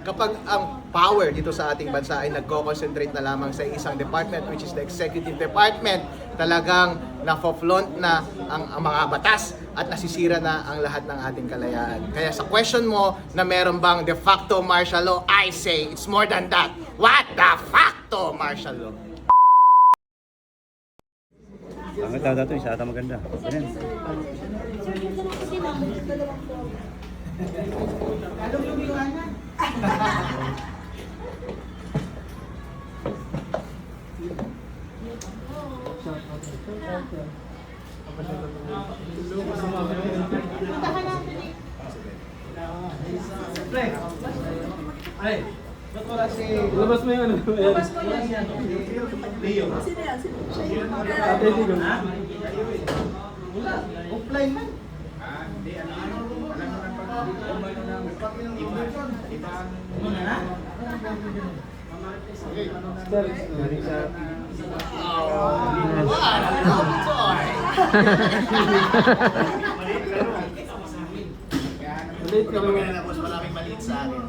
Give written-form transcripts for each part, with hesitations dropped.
Kapag ang power dito sa ating bansa ay nagko-concentrate na lamang sa isang department, which is the executive department, talagang nafo-flaunt na ang mga batas at nasisira na ang lahat ng ating kalayaan. Kaya sa question mo na meron bang de facto martial law, I say it's more than that. What the facto martial law? Ang tao dito, isa ata maganda. Ayan. Labas mo yung ano. Labas mo yan. Leo. Sino yan? Ate Leo. Offline man. Late ka ba? Maraming maliit sa akin.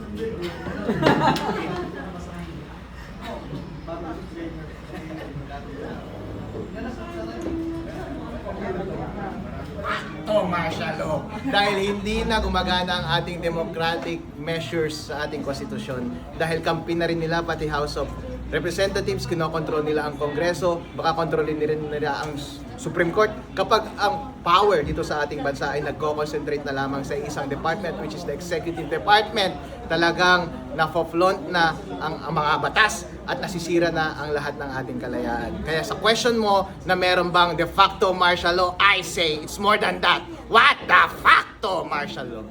Martial law. Dahil hindi na gumagana ang ating democratic measures sa ating konstitusyon. Dahil kampi na rin nila pati House of Representatives, kinokontrol nila ang Kongreso, baka kontrolin nila ang Supreme Court. Kapag ang power dito sa ating bansa ay nagko-concentrate na lamang sa isang department, which is the executive department, talagang nafo-flaunt na ang mga batas at nasisira na ang lahat ng ating kalayaan. Kaya sa question mo na meron bang de facto martial law, I say it's more than that. What the facto martial law?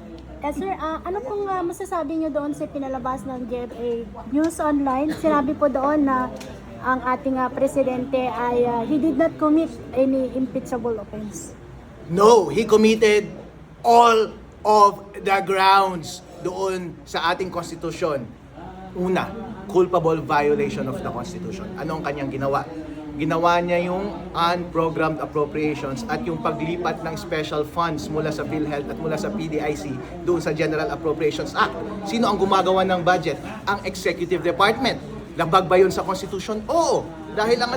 Sir, ano pong masasabi niyo doon sa pinalabas ng GMA News Online? Sinabi po doon na ang ating presidente ay he did not commit any impeachable offense. No, he committed all of the grounds doon sa ating konstitusyon. Una, culpable violation of the Constitution. Ano ang kanyang ginawa? Ginawa niya yung unprogrammed appropriations at yung paglipat ng special funds mula sa PhilHealth at mula sa PDIC doon sa General Appropriations Act. Sino ang gumagawa ng budget? Ang Executive Department. Labag ba yun sa Constitution? Oo. Dahil ang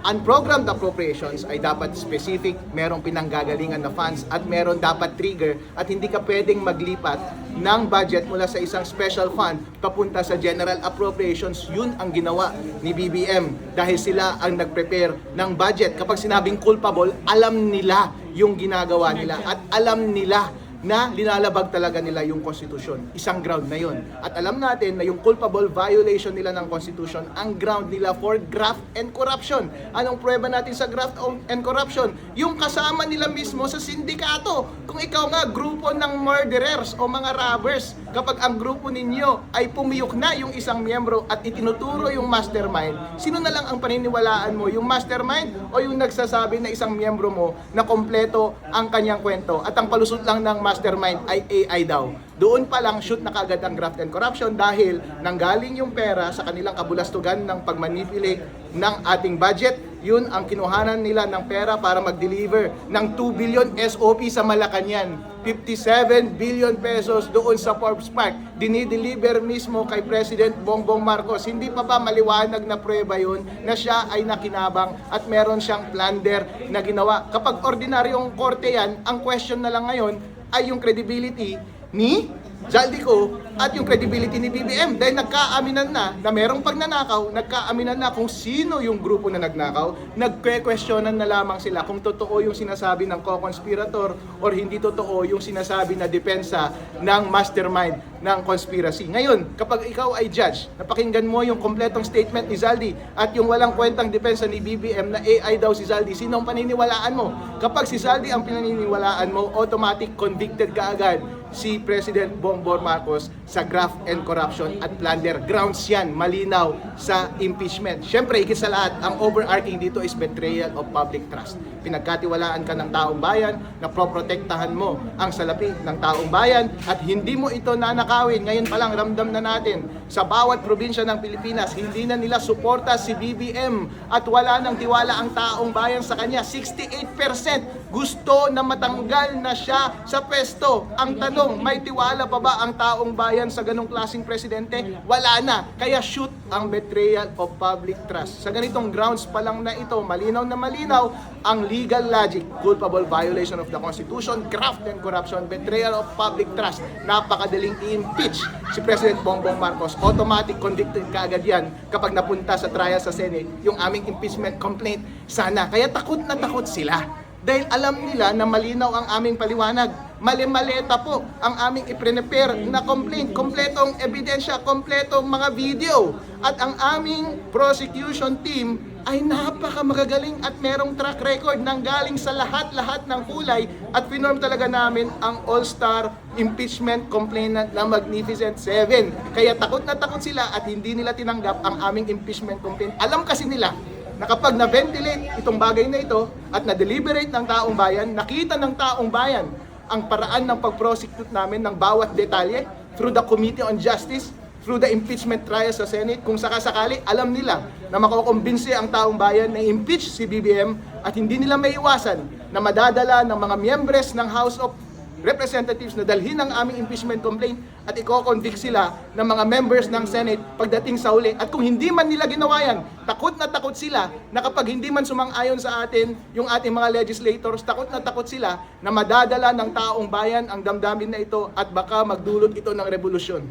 unprogrammed appropriations ay dapat specific, merong pinanggagalingan na funds at meron dapat trigger at hindi ka pwedeng maglipat ng budget mula sa isang special fund papunta sa general appropriations. Yun ang ginawa ni BBM dahil sila ang nag-prepare ng budget. Kapag sinabing culpable, alam nila yung ginagawa nila at alam nila na linalabag talaga nila yung Constitution. Isang ground na yun. At alam natin na yung culpable violation nila ng Constitution, ang ground nila for graft and corruption. Anong prueba natin sa graft and corruption? Yung kasama nila mismo sa sindikato. Kung ikaw nga, grupo ng murderers o mga robbers, kapag ang grupo ninyo ay pumiyok na yung isang miyembro at itinuturo yung mastermind, sino na lang ang paniniwalaan mo? Yung mastermind o yung nagsasabi na isang miyembro mo na kompleto ang kanyang kwento at ang palusot lang ng mastermind ay AI daw? Doon pa lang shoot na kagad ang graft and corruption dahil nanggaling yung pera sa kanilang kabulastugan ng pagmanipulate ng ating budget. Yun ang kinuhanan nila ng pera para mag-deliver ng 2 billion SOP sa Malacanang. 57 billion pesos doon sa Forbes Park. Dinideliver mismo kay President Bongbong Marcos. Hindi pa ba maliwanag na prueba yun na siya ay nakinabang at meron siyang plunder na ginawa? Kapag ordinaryong korte yan, ang question na lang ngayon ay yung credibility ni Zaldico at yung credibility ni BBM dahil nagkaaminan na merong pagnanakaw, nagkaaminan na kung sino yung grupo na nagnakaw, nagque-questionan na lamang sila kung totoo yung sinasabi ng co-conspirator or hindi totoo yung sinasabi na depensa ng mastermind ng conspiracy. Ngayon, kapag ikaw ay judge, napakinggan mo yung kompletong statement ni Zaldi at yung walang kwentang depensa ni BBM na AI daw si Zaldi, sino ang paniniwalaan mo? Kapag si Zaldi ang pinaniniwalaan mo, automatic convicted ka agad si President Bongbong Marcos sa graft and corruption at plunder. Grounds yan, malinaw sa impeachment. Siyempre, higit sa lahat, ang overarching dito is betrayal of public trust. Pinagkatiwalaan ka ng taong bayan, na proprotektahan mo ang salapi ng taong bayan at hindi mo ito nanakawin. Ngayon pa lang, ramdam na natin sa bawat probinsya ng Pilipinas, hindi na nila suporta si BBM at wala nang tiwala ang taong bayan sa kanya. 68% gusto na matanggal na siya sa pwesto. Ang tanong, may tiwala pa ba ang taong bayan sa ganong klaseng presidente? Wala na. Kaya shoot ang betrayal of public trust. Sa ganitong grounds pa lang na ito, malinaw na malinaw ang legal logic, culpable violation of the Constitution, graft and corruption, betrayal of public trust. Napakadaling i-impeach si President Bongbong Marcos. Automatic convicted kaagad yan kapag napunta sa trial sa Senate yung aming impeachment complaint. Sana. Kaya takot na takot sila. Dahil alam nila na malinaw ang aming paliwanag. Mali-maleta po ang aming i-prepare na complaint. Kompletong ebidensya, kompletong mga video. At ang aming prosecution team ay napakamagagaling at merong track record nang galing sa lahat-lahat ng kulay at pinorm talaga namin ang all-star impeachment complainant na Magnificent Seven. Kaya takot na takot sila at hindi nila tinanggap ang aming impeachment complaint. Alam kasi nila na kapag na-ventilate itong bagay na ito at na-deliberate ng taong bayan, nakita ng taong bayan ang paraan ng pag-prosecute namin ng bawat detalye through the Committee on Justice, through the impeachment trial sa Senate, kung sakasakali, alam nila na makukumbinsi ang taong bayan na impeach si BBM at hindi nila maiwasan na madadala ng mga miyembres ng House of Representatives na dalhin ang aming impeachment complaint at i-convict sila ng mga members ng Senate pagdating sa huli. At kung hindi man nila ginawa yan, takot na takot sila na kapag hindi man sumang-ayon sa atin yung ating mga legislators, takot na takot sila na madadala ng taong bayan ang damdamin na ito at baka magdulot ito ng revolusyon.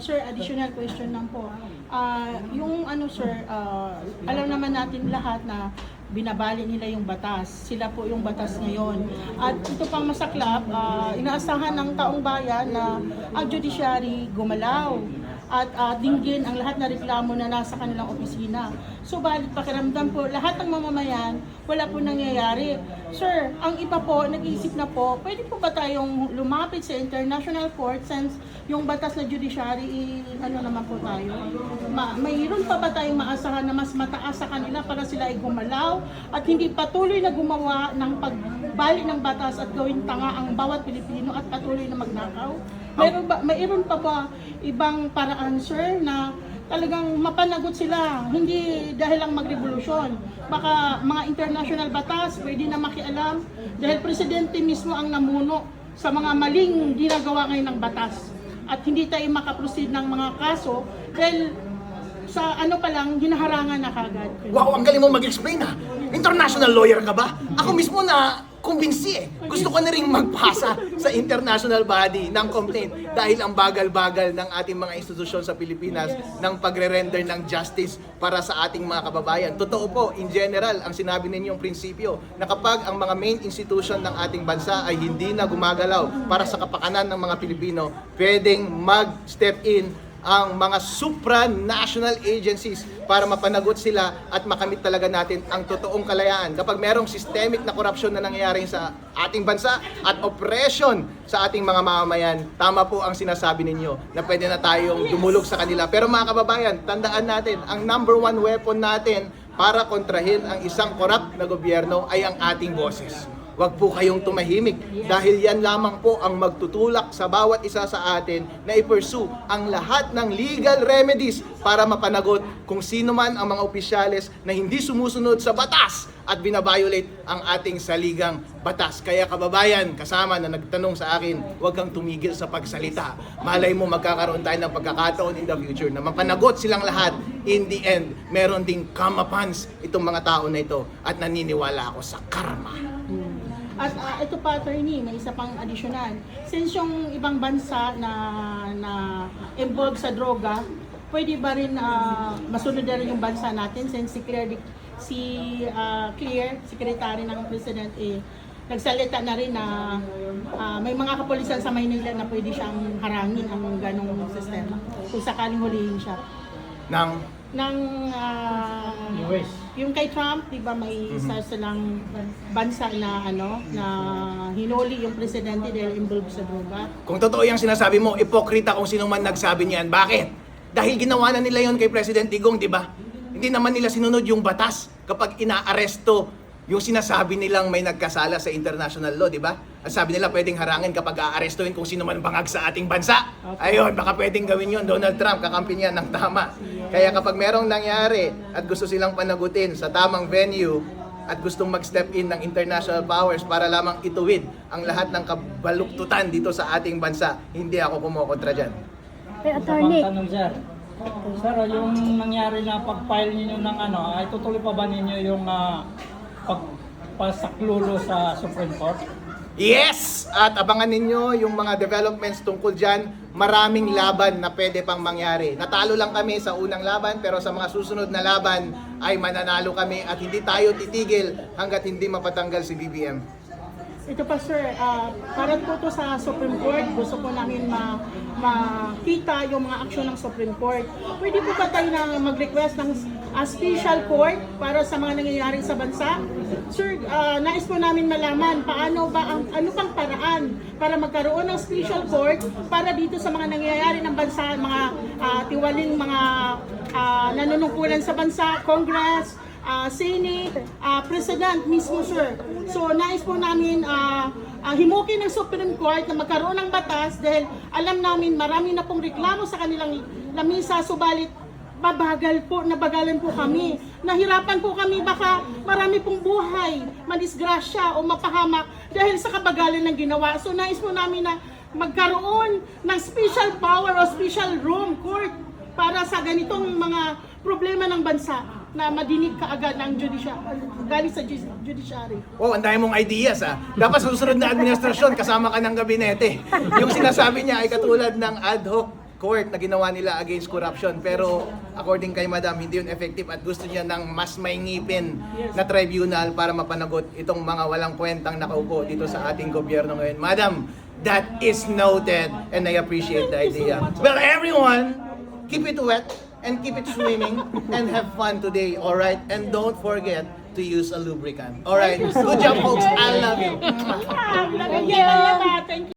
Sir, additional question lang po. Yung ano sir, alam naman natin lahat na binabali nila yung batas. Sila po yung batas ngayon. At ito pang masaklap, inaasahan ng taong bayan na ang judiciary gumalaw at dinggin ang lahat na reklamo na nasa kanilang opisina. Subalit pakiramdam po, lahat ng mamamayan, wala po nangyayari. Sir, ang iba po, nag-iisip na po, pwede po ba tayong lumapit sa International Court since yung batas na judiciary, ano naman po tayo? Mayroon pa ba tayong maasahan na mas mataas sa kanila para sila ay gumalaw at hindi patuloy na gumawa ng pagbali ng batas at gawing tanga ang bawat Pilipino at patuloy na magnakaw? Mayroon pa ba ibang paraan, sir, na talagang mapanagot sila, hindi dahil lang magrevolusyon. Baka mga international batas, pwede na makialam dahil presidente mismo ang namuno sa mga maling ginagawa ngayon ng batas. At hindi tayo makaproceed ng mga kaso dahil sa ano pa lang, hinaharangan na kagad. Wow, ang galing mo mag-explain ha! International lawyer ka ba? Ako mismo na kumbinsi eh. Gusto ko na rin magpasa sa international body ng complaint dahil ang bagal-bagal ng ating mga institusyon sa Pilipinas ng pagre-render ng justice para sa ating mga kababayan. Totoo po, in general, ang sinabi ninyong prinsipyo na kapag ang mga main institution ng ating bansa ay hindi na gumagalaw para sa kapakanan ng mga Pilipino, pwedeng mag-step in ang mga supranational agencies para mapanagot sila at makamit talaga natin ang totoong kalayaan. Kapag merong systemic na korupsyon na nangyayari sa ating bansa at oppression sa ating mga mamamayan, tama po ang sinasabi ninyo na pwede na tayong dumulog sa kanila. Pero mga kababayan, tandaan natin, ang number one weapon natin para kontrahin ang isang corrupt na gobyerno ay ang ating boses. Huwag po kayong tumahimik dahil yan lamang po ang magtutulak sa bawat isa sa atin na i-pursue ang lahat ng legal remedies para mapanagot kung sino man ang mga opisyales na hindi sumusunod sa batas at binabiolate ang ating saligang batas. Kaya kababayan, kasama na nagtanong sa akin, huwag kang tumigil sa pagsalita. Malay mo magkakaroon tayo ng pagkakataon in the future na mapanagot silang lahat. In the end, meron ding kamapans itong mga tao na ito at naniniwala ako sa karma. At ito pa, attorney, may isa pang additional. Since yung ibang bansa na involved sa droga, pwede ba rin masunod na rin yung bansa natin since si Claire, secretary ng President, nagsalita na rin na may mga kapulisan sa Maynila na pwede siyang harangin ang ganong sistema kung sakaling hulihin siya. ng US. Yung kay Trump, di ba may isa silang bansa na na hinuli yung presidente dahil involved sa droga. Kung totoo yung sinasabi mo, ipokrita kung sino man nagsabi niyan. Bakit? Dahil ginawa na nila yon kay President Digong, di ba? Hindi naman nila sinunod yung batas kapag inaaresto yung sinasabi nilang may nagkasala sa international law, di ba? At sabi nila pwedeng harangin kapag aarestuhin kung sino man bangag sa ating bansa. Ayun, baka pwedeng gawin yun. Donald Trump, kakampi niya ng tama. Kaya kapag merong nangyari at gusto silang panagutin sa tamang venue at gustong mag-step in ng international powers para lamang ituwid ang lahat ng kabaluktutan dito sa ating bansa, hindi ako kumokontra dyan. Pero attorney, Tanong, sir. Sir, yung nangyari na pag-file ninyo ng ay tutuloy pa ba ninyo yung pagpasaklulo sa Supreme Court? Yes! At abangan ninyo yung mga developments tungkol dyan. Maraming laban na pwede pang mangyari. Natalo lang kami sa unang laban, pero sa mga susunod na laban ay mananalo kami at hindi tayo titigil hanggat hindi mapatanggal si BBM. Ito pa sir, para po to sa Supreme Court, gusto po namin makita yung mga aksyon ng Supreme Court. Pwede po ba tayo na mag-request ng special court para sa mga nangyayari sa bansa? Sir, nais po namin malaman paano ba ano pang paraan para magkaroon ng special court para dito sa mga nangyayari ng bansa, mga tiwaling mga nanunungkulan sa bansa, Congress, Senate, President mismo sir. So nais po namin himukin ng Supreme Court na magkaroon ng batas dahil alam namin marami na pong reklamo sa kanilang lamisa, subalit nabagalan po kami. Nahirapan po kami, baka marami pong buhay madisgrasya o mapahamak dahil sa kabagalan ng ginawa. So nais po namin na magkaroon ng special power o special room court para sa ganitong mga problema ng bansa na madinig kaagad ng galing sa judiciary. Wow, ang dami mong ideas ha. Dapat sa susunod na administrasyon, kasama ka ng gabinete. Yung sinasabi niya ay katulad ng ad hoc court na ginawa nila against corruption. Pero according kay Madam, hindi yun effective at gusto niya ng mas may ngipin na tribunal para mapanagot itong mga walang kwentang nakaupo dito sa ating gobyerno ngayon. Madam, that is noted and I appreciate the idea. Well, everyone, keep it wet and keep it swimming and have fun today, alright? And don't forget to use a lubricant. Alright, good job folks, I love you. Thank you.